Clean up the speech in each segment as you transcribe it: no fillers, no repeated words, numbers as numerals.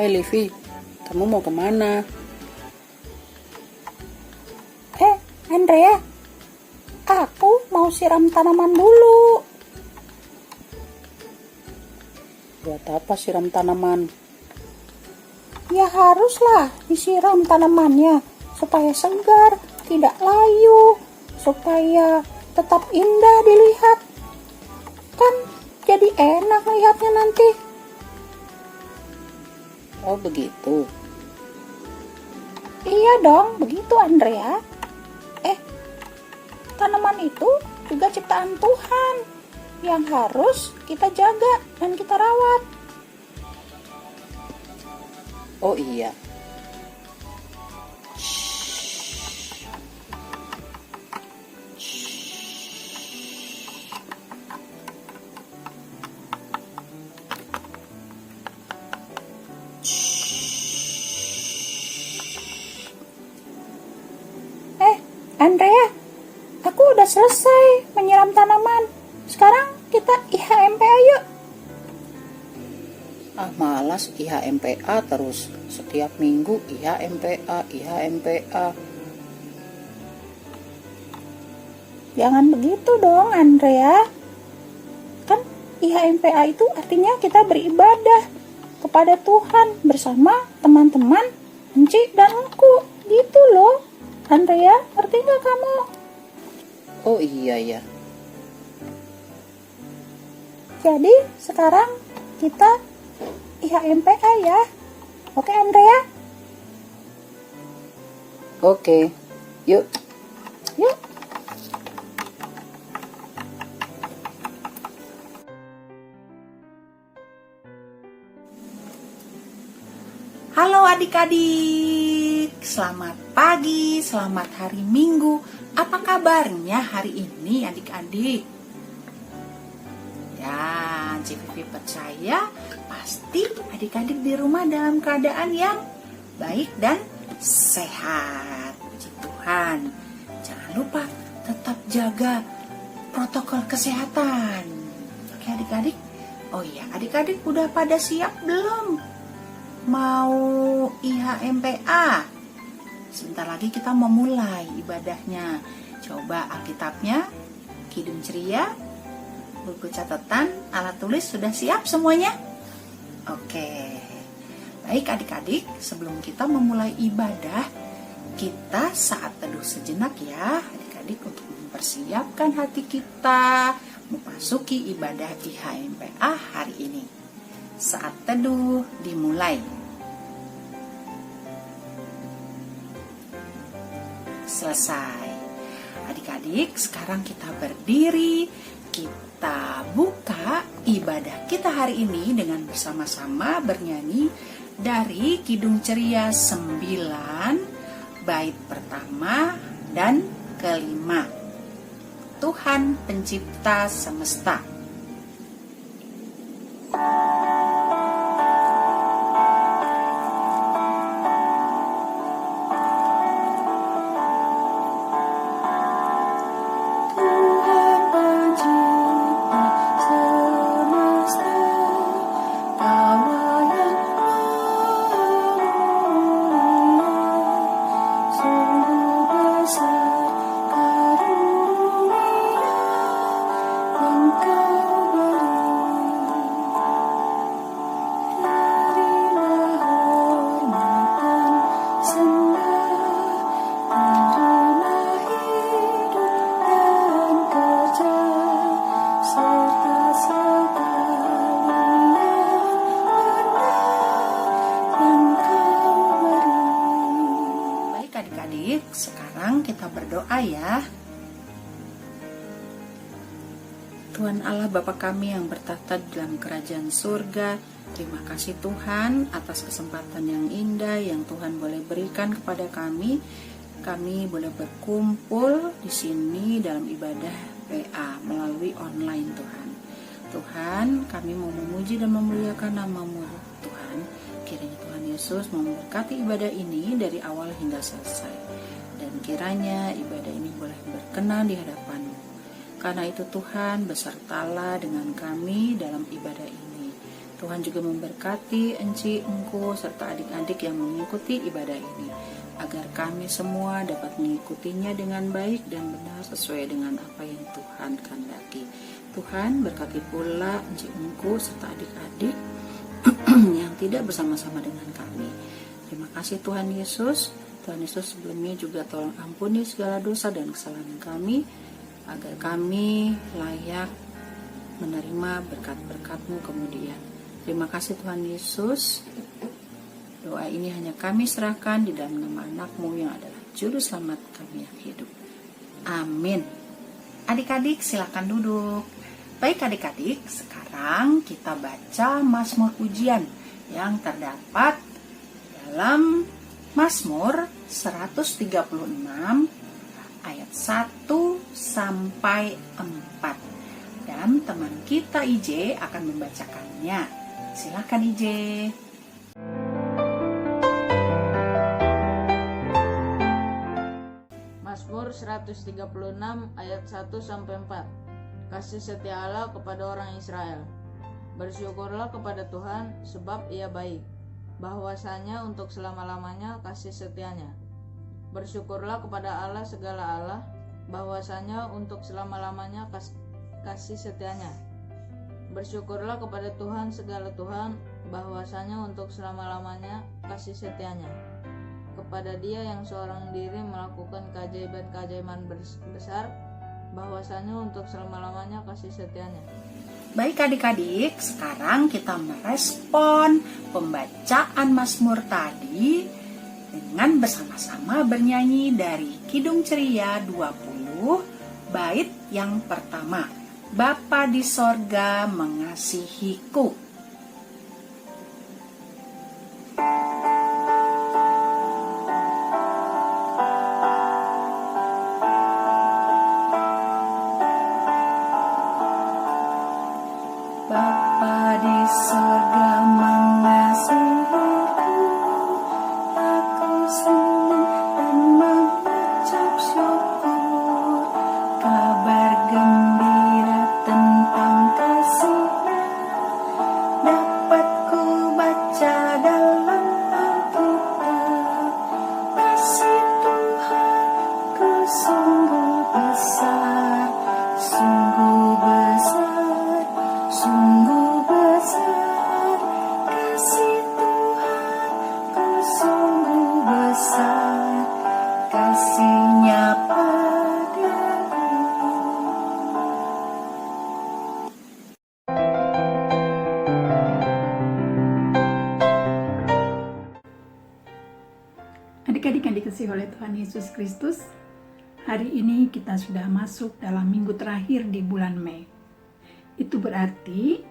Livi, kamu mau kemana? Andrea, aku mau siram tanaman dulu. Buat apa siram tanaman? Ya haruslah disiram tanamannya supaya segar, tidak layu, supaya tetap indah dilihat. Kan jadi enak lihatnya nanti. Oh begitu. Iya dong, begitu Andrea. Tanaman itu juga ciptaan Tuhan yang harus kita jaga dan kita rawat. Oh iya. Andrea, aku udah selesai menyiram tanaman. Sekarang kita IHMPA yuk. Malas IHMPA terus. Setiap minggu IHMPA. Jangan begitu dong Andrea. Kan IHMPA itu artinya kita beribadah kepada Tuhan bersama teman-teman Enci dan Engku. Gitu loh Andrea, ngerti gak kamu? Oh iya ya. Jadi sekarang kita IHMPA ya. Oke Andrea? Oke, yuk. Yuk. Halo adik-adik, selamat pagi, selamat hari Minggu. Apa kabarnya hari ini adik-adik? Ya, Civivi percaya pasti adik-adik di rumah dalam keadaan yang baik dan sehat. Puji Tuhan. Jangan lupa tetap jaga protokol kesehatan. Oke adik-adik? Oh iya, adik-adik udah pada siap belum? Mau IHMPA? Sebentar lagi kita mau mulai ibadahnya. Coba Alkitabnya, Kidung Ceria, buku catatan, alat tulis sudah siap semuanya? Oke. Baik adik-adik, sebelum kita memulai ibadah, kita saat teduh sejenak ya adik-adik untuk mempersiapkan hati kita memasuki ibadah IHMPA hari ini. Saat teduh dimulai. Selesai. Adik-adik, sekarang kita berdiri. Kita buka ibadah kita hari ini dengan bersama-sama bernyanyi dari Kidung Ceria 9, bait pertama dan kelima. Tuhan pencipta semesta. Sekarang kita berdoa ya. Tuhan Allah Bapa kami yang bertahta dalam kerajaan surga, terima kasih Tuhan atas kesempatan yang indah yang Tuhan boleh berikan kepada kami. Kami boleh berkumpul di sini dalam ibadah PA melalui online Tuhan. Tuhan, kami mau memuji dan memuliakan nama-Mu Tuhan. Kiranya Tuhan Yesus memberkati ibadah ini dari awal hingga selesai. Dan kiranya ibadah ini boleh berkenan di hadapan-Mu. Karena itu Tuhan, besertalah dengan kami dalam ibadah ini. Tuhan juga memberkati Enci, Engku, serta adik-adik yang mengikuti ibadah ini, agar kami semua dapat mengikutinya dengan baik dan benar sesuai dengan apa yang Tuhan kehendaki. Tuhan berkati pula Enci, Engku, serta adik-adik yang tidak bersama-sama dengan kami. Terima kasih Tuhan Yesus. Tuhan Yesus sebelumnya juga tolong ampuni segala dosa dan kesalahan kami, agar kami layak menerima berkat-berkat-Mu kemudian. Terima kasih Tuhan Yesus. Doa ini hanya kami serahkan di dalam nama anak-Mu yang adalah Juru Selamat kami yang hidup. Amin. Adik-adik silakan duduk. Baik adik-adik, sekarang kita baca Mazmur Pujian yang terdapat dalam Mazmur 136 ayat 1 sampai 4. Dan teman kita IJ akan membacakannya. Silakan IJ. Mazmur 136 ayat 1 sampai 4. Kasih setia Allah kepada orang Israel. Bersyukurlah kepada Tuhan sebab Ia baik, bahwasanya untuk selama-lamanya kasih setianya. Bersyukurlah kepada Allah segala Allah, bahwasanya untuk selama-lamanya kasih setianya. Bersyukurlah kepada Tuhan segala Tuhan, bahwasanya untuk selama-lamanya kasih setianya. Kepada Dia yang seorang diri melakukan keajaiban-keajaiban besar, bahwasanya untuk selama-lamanya kasih setianya. Baik adik-adik, sekarang kita merespon pembacaan Mazmur tadi dengan bersama-sama bernyanyi dari Kidung Ceria 20 bait yang pertama. Bapa di sorga mengasihiku. Bapa di sorga mengasihiku, aku senang dan mengucap syukur. Kabar gembira tentang kasih-Nya dapat ku baca dalam Alkitab. Kasih Tuhanku sungguh besar, sungguh besar, sungguh besar. Kasih Tuhanku sungguh besar, kasih-Nya padaku. Adik-adik yang dikasihi oleh Tuhan Yesus Kristus, hari ini kita sudah masuk dalam minggu terakhir di bulan Mei. Itu berarti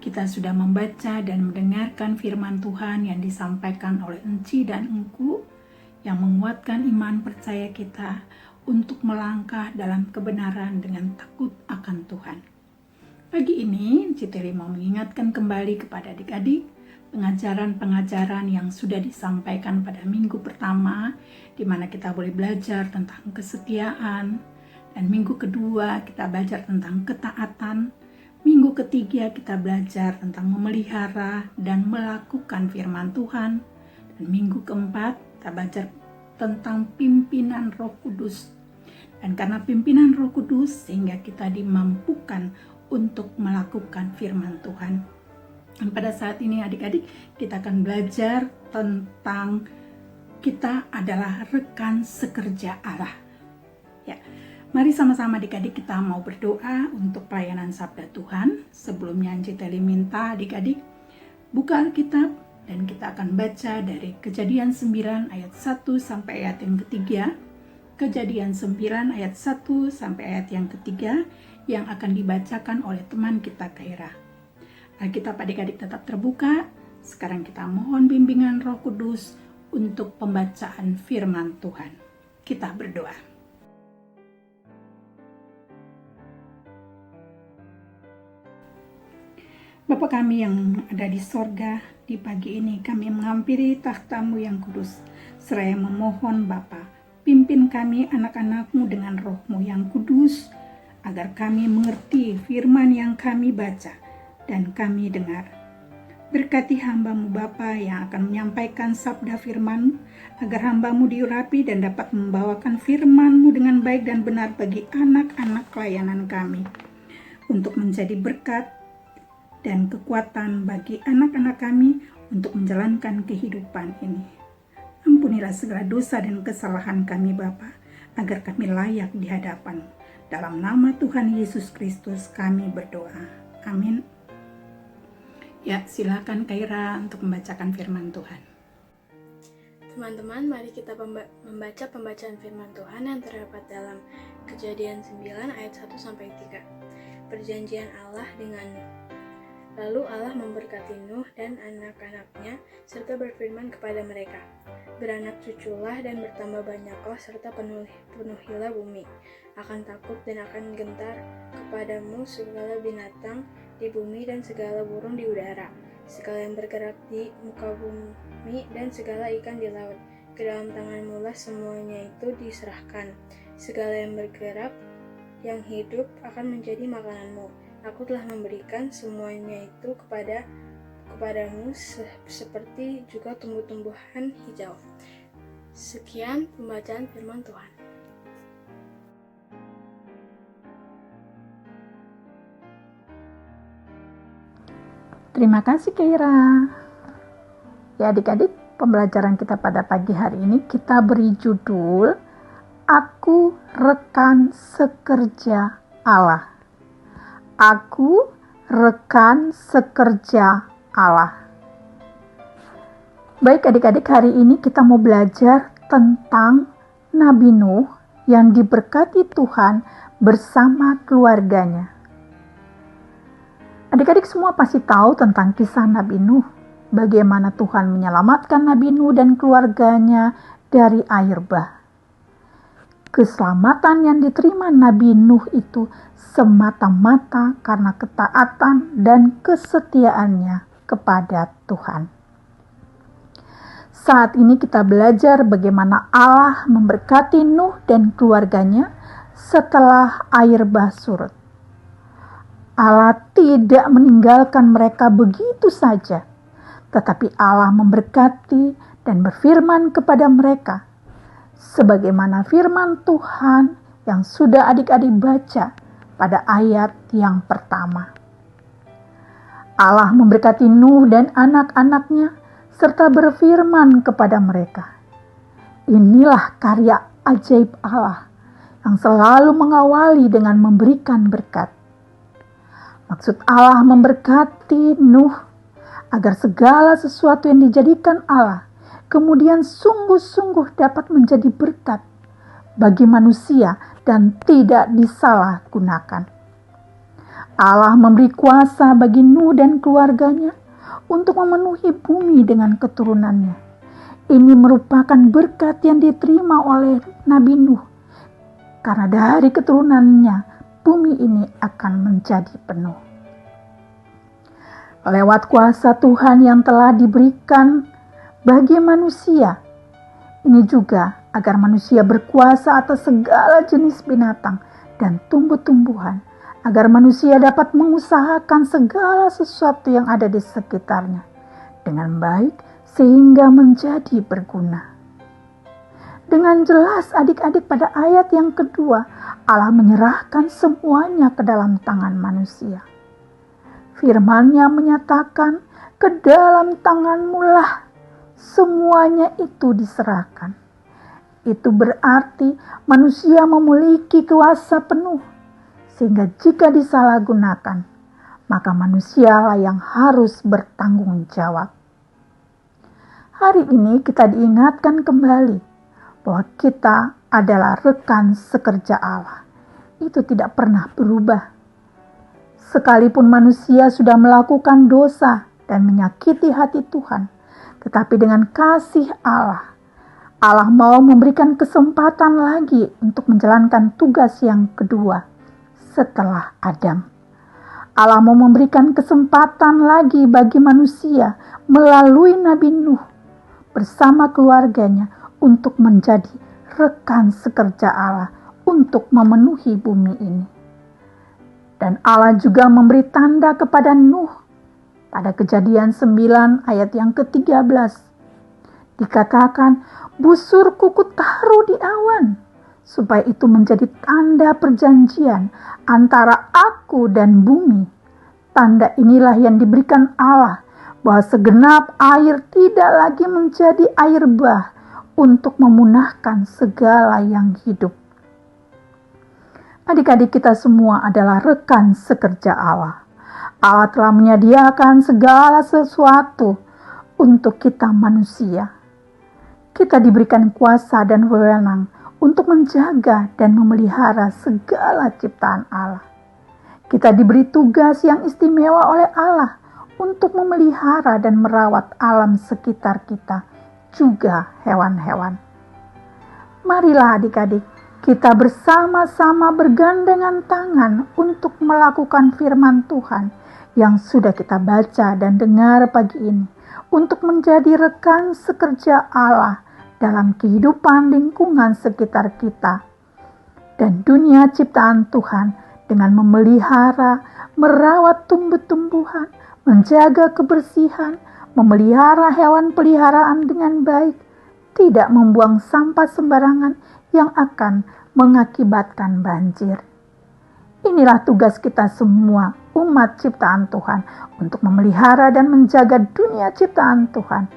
kita sudah membaca dan mendengarkan firman Tuhan yang disampaikan oleh Enci dan Engku yang menguatkan iman percaya kita untuk melangkah dalam kebenaran dengan takut akan Tuhan. Pagi ini, Enci Teri mau mengingatkan kembali kepada adik-adik pengajaran-pengajaran yang sudah disampaikan pada minggu pertama, di mana kita boleh belajar tentang kesetiaan, dan minggu kedua kita belajar tentang ketaatan, minggu ketiga kita belajar tentang memelihara dan melakukan firman Tuhan, dan minggu keempat kita belajar tentang pimpinan Roh Kudus. Dan karena pimpinan Roh Kudus, sehingga kita dimampukan untuk melakukan firman Tuhan. Dan pada saat ini adik-adik kita akan belajar tentang kita adalah rekan sekerja Allah. Ya, mari sama-sama adik-adik kita mau berdoa untuk pelayanan Sabda Tuhan. Sebelumnya Enci Teli minta adik-adik buka Alkitab dan kita akan baca dari Kejadian 9 ayat 1 sampai ayat yang ketiga. Kejadian 9 ayat 1 sampai ayat yang ketiga yang akan dibacakan oleh teman kita Kaira. Alkitab adik-adik tetap terbuka. Sekarang kita mohon bimbingan Roh Kudus untuk pembacaan firman Tuhan. Kita berdoa. Bapa kami yang ada di sorga, di pagi ini kami menghampiri takhta-Mu yang kudus. Seraya memohon Bapa, pimpin kami anak-anak-Mu dengan Roh-Mu yang kudus, agar kami mengerti firman yang kami baca dan kami dengar. Berkati hamba-Mu Bapa yang akan menyampaikan sabda firman-Mu, agar hamba-Mu diurapi dan dapat membawakan firman-Mu dengan baik dan benar bagi anak-anak pelayanan kami, untuk menjadi berkat dan kekuatan bagi anak-anak kami untuk menjalankan kehidupan ini. Ampunilah segala dosa dan kesalahan kami Bapa, agar kami layak di hadapan-Mu. Dalam nama Tuhan Yesus Kristus kami berdoa. Amin. Ya, silakan Kaira untuk membacakan firman Tuhan. Teman-teman, mari kita membaca pembacaan firman Tuhan yang terdapat dalam Kejadian 9 ayat 1-3. Perjanjian Allah dengan Lalu Allah memberkati Nuh dan anak-anaknya serta berfirman kepada mereka, beranak cuculah dan bertambah banyaklah serta penuhilah bumi. Akan takut dan akan gentar kepadamu segala binatang di bumi dan segala burung di udara, segala yang bergerak di muka bumi dan segala ikan di laut. Ke dalam tanganmu lah semuanya itu diserahkan. Segala yang bergerak, yang hidup akan menjadi makananmu. Aku telah memberikan semuanya itu kepadamu seperti juga tumbuh-tumbuhan hijau. Sekian pembacaan firman Tuhan. Terima kasih Kaira. Ya adik-adik, pembelajaran kita pada pagi hari ini kita beri judul Aku Rekan Sekerja Allah. Aku rekan sekerja Allah. Baik adik-adik, hari ini kita mau belajar tentang Nabi Nuh yang diberkati Tuhan bersama keluarganya. Adik-adik semua pasti tahu tentang kisah Nabi Nuh, bagaimana Tuhan menyelamatkan Nabi Nuh dan keluarganya dari air bah. Keselamatan yang diterima Nabi Nuh itu semata-mata karena ketaatan dan kesetiaannya kepada Tuhan. Saat ini kita belajar bagaimana Allah memberkati Nuh dan keluarganya setelah air bah surut. Allah tidak meninggalkan mereka begitu saja, tetapi Allah memberkati dan berfirman kepada mereka, sebagaimana firman Tuhan yang sudah adik-adik baca pada ayat yang pertama. Allah memberkati Nuh dan anak-anaknya serta berfirman kepada mereka, inilah karya ajaib Allah yang selalu mengawali dengan memberikan berkat. Maksud Allah memberkati Nuh agar segala sesuatu yang dijadikan Allah kemudian sungguh-sungguh dapat menjadi berkat bagi manusia dan tidak disalahgunakan. Allah memberi kuasa bagi Nuh dan keluarganya untuk memenuhi bumi dengan keturunannya. Ini merupakan berkat yang diterima oleh Nabi Nuh, karena dari keturunannya bumi ini akan menjadi penuh. Lewat kuasa Tuhan yang telah diberikan bagi manusia, ini juga agar manusia berkuasa atas segala jenis binatang dan tumbuh-tumbuhan, agar manusia dapat mengusahakan segala sesuatu yang ada di sekitarnya dengan baik sehingga menjadi berguna. Dengan jelas adik-adik pada ayat yang kedua, Allah menyerahkan semuanya ke dalam tangan manusia. Firman-Nya menyatakan, ke dalam tangan-Mu lah semuanya itu diserahkan. Itu berarti manusia memiliki kuasa penuh, sehingga jika disalahgunakan, maka manusialah yang harus bertanggung jawab. Hari ini kita diingatkan kembali bahwa kita adalah rekan sekerja Allah. Itu tidak pernah berubah. Sekalipun manusia sudah melakukan dosa dan menyakiti hati Tuhan, tetapi dengan kasih Allah, Allah mau memberikan kesempatan lagi untuk menjalankan tugas yang kedua setelah Adam. Allah mau memberikan kesempatan lagi bagi manusia melalui Nabi Nuh bersama keluarganya untuk menjadi rekan sekerja Allah untuk memenuhi bumi ini. Dan Allah juga memberi tanda kepada Nuh Pada Kejadian 9 ayat yang ke-13 dikatakan, busurku kutaruh di awan, supaya itu menjadi tanda perjanjian antara aku dan bumi. Tanda inilah yang diberikan Allah, bahwa segenap air tidak lagi menjadi air bah untuk memunahkan segala yang hidup. Adik-adik, kita semua adalah rekan sekerja Allah. Allah telah menyediakan segala sesuatu untuk kita manusia. Kita diberikan kuasa dan wewenang untuk menjaga dan memelihara segala ciptaan Allah. Kita diberi tugas yang istimewa oleh Allah untuk memelihara dan merawat alam sekitar kita, juga hewan-hewan. Marilah adik-adik, kita bersama-sama bergandengan tangan untuk melakukan firman Tuhan yang sudah kita baca dan dengar pagi ini, untuk menjadi rekan sekerja Allah dalam kehidupan lingkungan sekitar kita dan dunia ciptaan Tuhan, dengan memelihara, merawat tumbuh-tumbuhan, menjaga kebersihan, memelihara hewan peliharaan dengan baik, tidak membuang sampah sembarangan yang akan mengakibatkan banjir. Inilah tugas kita semua, umat ciptaan Tuhan, untuk memelihara dan menjaga dunia ciptaan Tuhan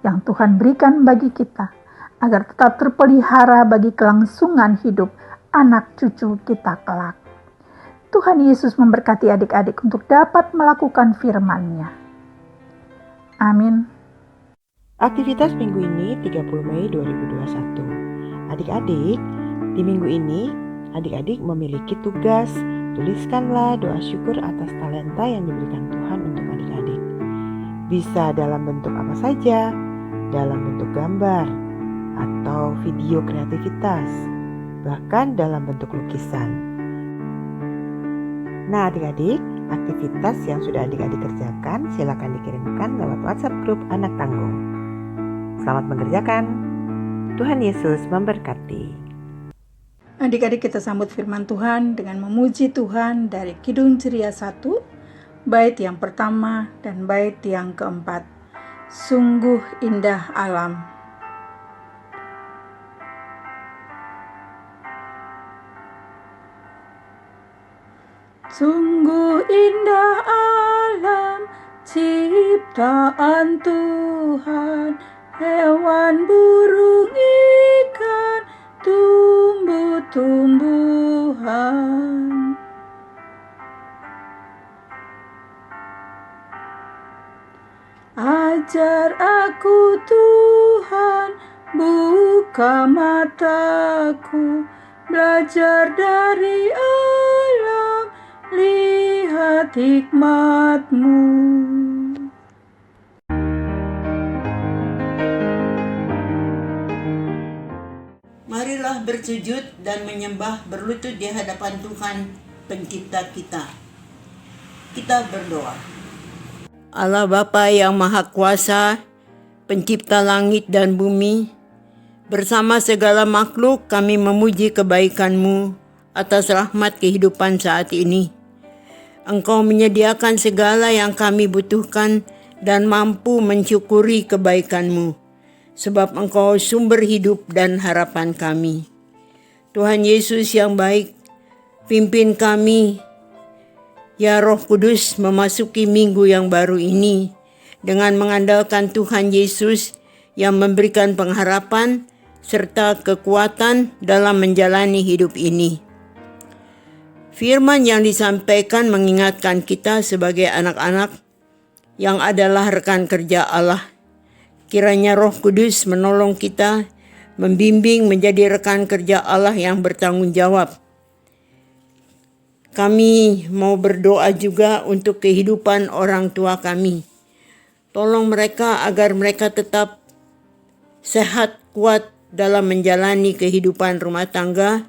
yang Tuhan berikan bagi kita, agar tetap terpelihara bagi kelangsungan hidup anak cucu kita kelak. Tuhan Yesus memberkati adik-adik untuk dapat melakukan firman-Nya. Amin. Aktivitas minggu ini 30 Mei 2021. Adik-adik, di minggu ini adik-adik memiliki tugas, tuliskanlah doa syukur atas talenta yang diberikan Tuhan untuk adik-adik. Bisa dalam bentuk apa saja, dalam bentuk gambar, atau video kreativitas, bahkan dalam bentuk lukisan. Nah adik-adik, aktivitas yang sudah adik-adik kerjakan silakan dikirimkan lewat WhatsApp grup Anak Tanggung. Selamat mengerjakan. Tuhan Yesus memberkati. Adik-adik, kita sambut firman Tuhan dengan memuji Tuhan dari Kidung Ceria 1, bait yang pertama dan bait yang keempat. Sungguh indah alam. Sungguh indah alam, ciptaan Tuhan, hewan, burung, ikan, tumbuh-tumbuhan. Ajar aku Tuhan, buka mataku, belajar dari alam, lihat hikmat-Mu. Marilah bersujud dan menyembah, berlutut di hadapan Tuhan pencipta kita. Kita berdoa. Allah Bapa yang Maha Kuasa, pencipta langit dan bumi, bersama segala makhluk kami memuji kebaikan-Mu atas rahmat kehidupan saat ini. Engkau menyediakan segala yang kami butuhkan dan mampu mensyukuri kebaikan-Mu, sebab Engkau sumber hidup dan harapan kami. Tuhan Yesus yang baik, pimpin kami, ya Roh Kudus, memasuki minggu yang baru ini dengan mengandalkan Tuhan Yesus yang memberikan pengharapan serta kekuatan dalam menjalani hidup ini. Firman yang disampaikan mengingatkan kita sebagai anak-anak yang adalah rekan kerja Allah. Kiranya Roh Kudus menolong kita, membimbing menjadi rekan kerja Allah yang bertanggung jawab. Kami mau berdoa juga untuk kehidupan orang tua kami. Tolong mereka agar mereka tetap sehat, kuat dalam menjalani kehidupan rumah tangga,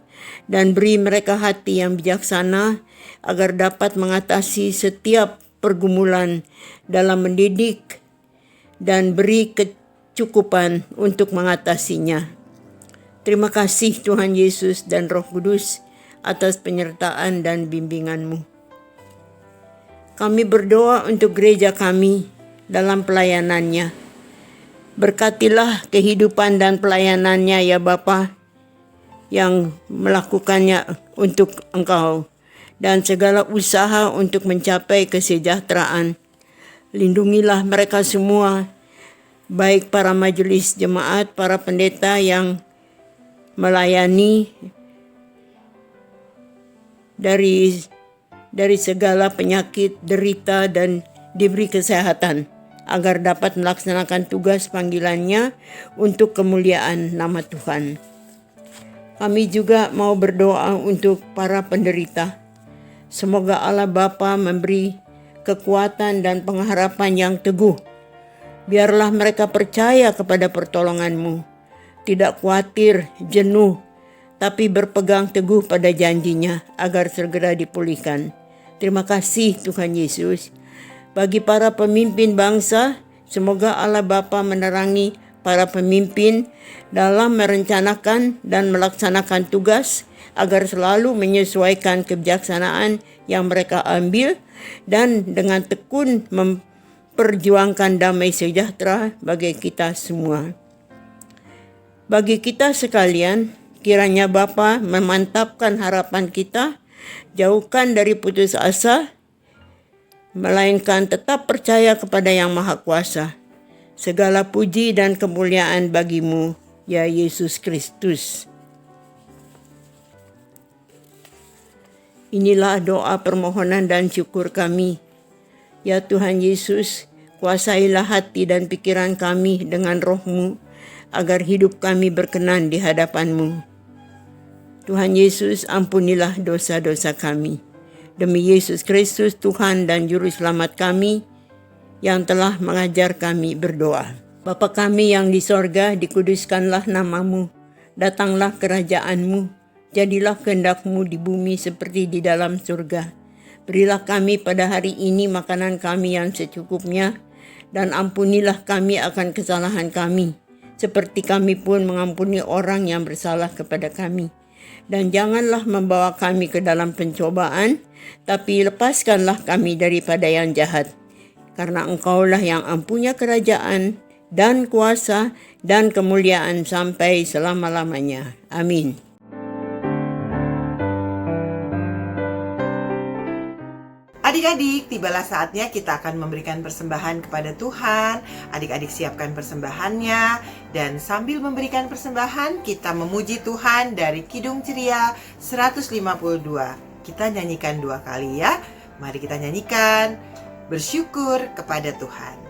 dan beri mereka hati yang bijaksana agar dapat mengatasi setiap pergumulan dalam mendidik dan beri kecukupan untuk mengatasinya. Terima kasih Tuhan Yesus dan Roh Kudus atas penyertaan dan bimbingan-Mu. Kami berdoa untuk gereja kami dalam pelayanannya. Berkatilah kehidupan dan pelayanannya ya Bapa, yang melakukannya untuk Engkau, dan segala usaha untuk mencapai kesejahteraan. Lindungilah mereka semua, baik para majelis jemaat, para pendeta yang melayani dari segala penyakit, derita, dan diberi kesehatan, agar dapat melaksanakan tugas panggilannya untuk kemuliaan nama Tuhan. Kami juga mau berdoa untuk para penderita. Semoga Allah Bapa memberi kekuatan dan pengharapan yang teguh. Biarlah mereka percaya kepada pertolongan-Mu, tidak khawatir, jenuh, tapi berpegang teguh pada janjinya agar segera dipulihkan. Terima kasih Tuhan Yesus. Bagi para pemimpin bangsa, semoga Allah Bapa menerangi para pemimpin dalam merencanakan dan melaksanakan tugas agar selalu menyesuaikan kebijaksanaan yang mereka ambil dan dengan tekun memperjuangkan damai sejahtera bagi kita semua. Bagi kita sekalian, kiranya Bapa memantapkan harapan kita, jauhkan dari putus asa, melainkan tetap percaya kepada Yang Maha Kuasa. Segala puji dan kemuliaan bagi-Mu, ya Yesus Kristus. Inilah doa permohonan dan syukur kami. Ya Tuhan Yesus, kuasailah hati dan pikiran kami dengan roh-Mu, agar hidup kami berkenan di hadapan-Mu. Tuhan Yesus, ampunilah dosa-dosa kami. Demi Yesus Kristus, Tuhan dan Juru Selamat kami, yang telah mengajar kami berdoa. Bapa kami yang di sorga, dikuduskanlah nama-Mu. Datanglah kerajaan-Mu. Jadilah kehendak-Mu di bumi seperti di dalam surga. Berilah kami pada hari ini makanan kami yang secukupnya, dan ampunilah kami akan kesalahan kami, seperti kami pun mengampuni orang yang bersalah kepada kami. Dan janganlah membawa kami ke dalam pencobaan, tapi lepaskanlah kami daripada yang jahat. Karena Engkaulah yang mempunyai kerajaan dan kuasa dan kemuliaan sampai selama-lamanya. Amin. Adik-adik, tibalah saatnya kita akan memberikan persembahan kepada Tuhan. Adik-adik siapkan persembahannya, dan sambil memberikan persembahan, kita memuji Tuhan dari Kidung Ceria 152. Kita nyanyikan 2 kali ya. Mari kita nyanyikan, bersyukur kepada Tuhan.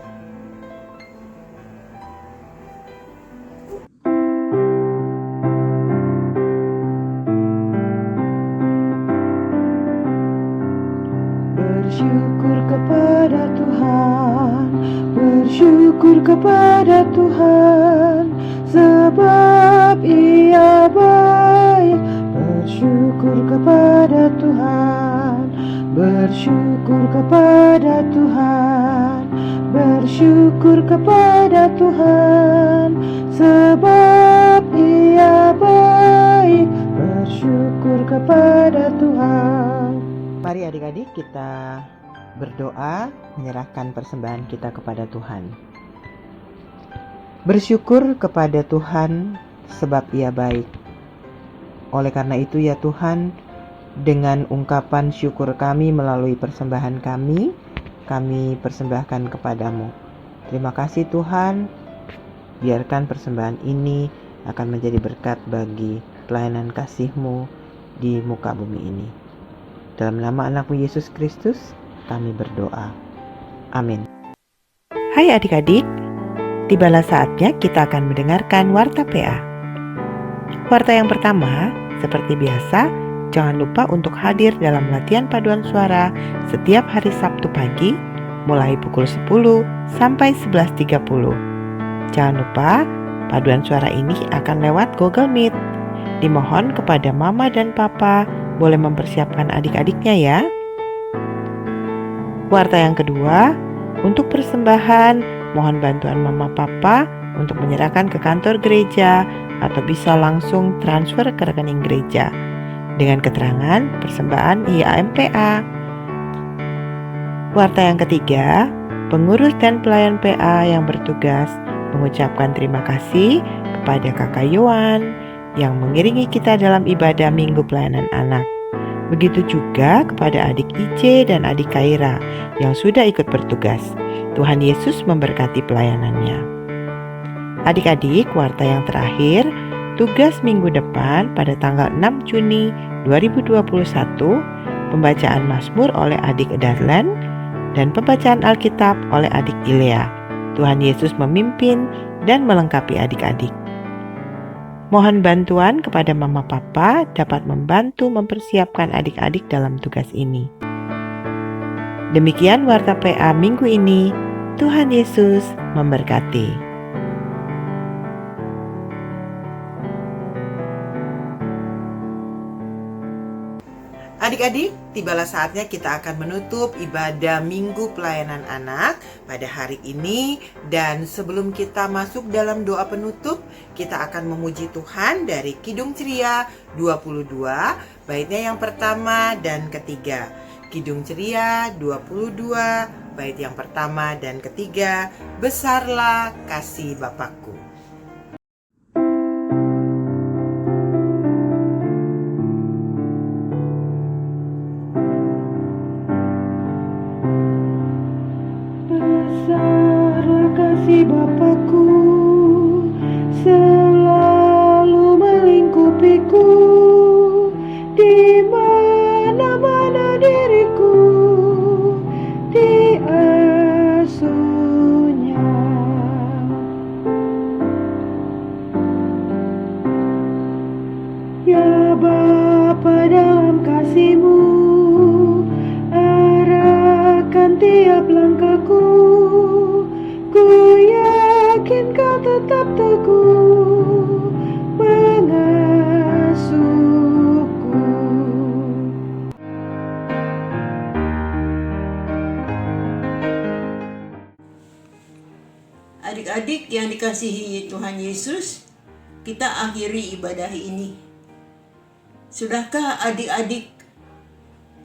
Bersyukur kepada Tuhan, bersyukur kepada Tuhan, sebab Ia baik. Bersyukur kepada Tuhan, bersyukur kepada Tuhan, bersyukur kepada Tuhan, sebab Ia baik. Bersyukur kepada Tuhan. Mari adik-adik kita berdoa, menyerahkan persembahan kita kepada Tuhan. Bersyukur kepada Tuhan sebab Ia baik. Oleh karena itu ya Tuhan, dengan ungkapan syukur kami melalui persembahan kami persembahkan kepadamu. Terima kasih Tuhan, biarkan persembahan ini akan menjadi berkat bagi pelayanan kasih-Mu di muka bumi ini. Dalam nama anak-Mu Yesus Kristus, kami berdoa. Amin. Hai adik-adik, tibalah saatnya kita akan mendengarkan Warta PA. Warta yang pertama, seperti biasa, jangan lupa untuk hadir dalam latihan paduan suara setiap hari Sabtu pagi, mulai pukul 10 sampai 11.30. Jangan lupa, paduan suara ini akan lewat Google Meet. Dimohon kepada Mama dan Papa boleh mempersiapkan adik-adiknya ya. Warta yang kedua, untuk persembahan, mohon bantuan Mama Papa untuk menyerahkan ke kantor gereja atau bisa langsung transfer ke rekening gereja dengan keterangan persembahan IAMPA. Warta yang ketiga, pengurus dan pelayan PA yang bertugas mengucapkan terima kasih kepada Kakak Yohan yang mengiringi kita dalam ibadah Minggu Pelayanan Anak. Begitu juga kepada adik IC dan adik Kaira yang sudah ikut bertugas. Tuhan Yesus memberkati pelayanannya. Adik-adik, warta yang terakhir, tugas minggu depan pada tanggal 6 Juni 2021, pembacaan Mazmur oleh adik Darlan dan pembacaan Alkitab oleh adik Ilea. Tuhan Yesus memimpin dan melengkapi adik-adik. Mohon bantuan kepada Mama Papa dapat membantu mempersiapkan adik-adik dalam tugas ini. Demikian Warta PA minggu ini. Tuhan Yesus memberkati. Adik-adik, tibalah saatnya kita akan menutup ibadah Minggu Pelayanan Anak pada hari ini. Dan sebelum kita masuk dalam doa penutup, kita akan memuji Tuhan dari Kidung Ceria 22, baitnya yang pertama dan ketiga. Kidung Ceria 22, bait yang pertama dan ketiga, Besarlah Kasih Bapakku. Besarlah kasih Bapakku, selalu melingkupiku, di mana-mana diriku diasuhnya. Ya Bapa, dalam kasih-Mu arahkan tiap langkahku. Ku yakin Kau tetap teguh mengasuhku. Adik-adik yang dikasihi Tuhan Yesus, kita akhiri ibadah ini. Sudahkah adik-adik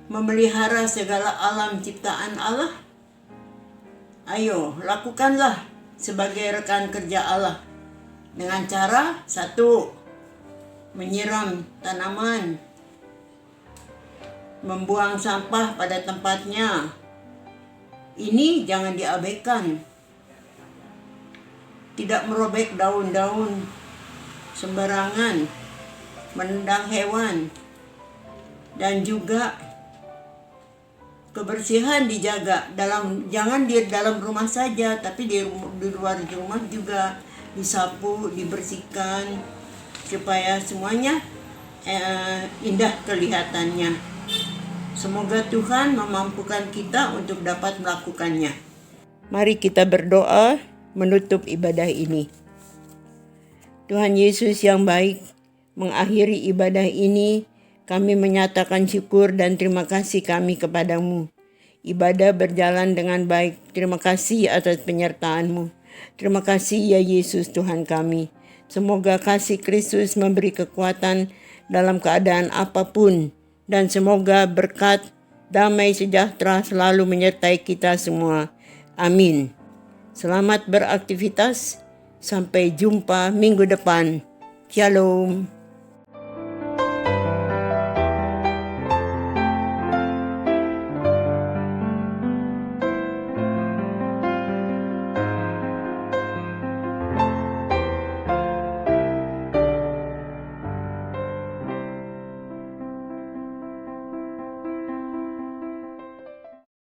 memelihara segala alam ciptaan Allah? Ayo, lakukanlah sebagai rekan kerja Allah dengan cara 1. Menyiram tanaman, membuang sampah pada tempatnya. Ini jangan diabaikan. Tidak merobek daun-daun sembarangan, menendang hewan, dan juga kebersihan dijaga. Jangan di dalam rumah saja, tapi di luar rumah juga disapu, dibersihkan supaya semuanya indah kelihatannya. Semoga Tuhan memampukan kita untuk dapat melakukannya. Mari kita berdoa menutup ibadah ini. Tuhan Yesus yang baik, mengakhiri ibadah ini, kami menyatakan syukur dan terima kasih kami kepadamu. Ibadah berjalan dengan baik. Terima kasih atas penyertaan-Mu. Terima kasih ya Yesus Tuhan kami. Semoga kasih Kristus memberi kekuatan dalam keadaan apapun. Dan semoga berkat, damai sejahtera selalu menyertai kita semua. Amin. Selamat beraktivitas. Sampai jumpa minggu depan. Shalom.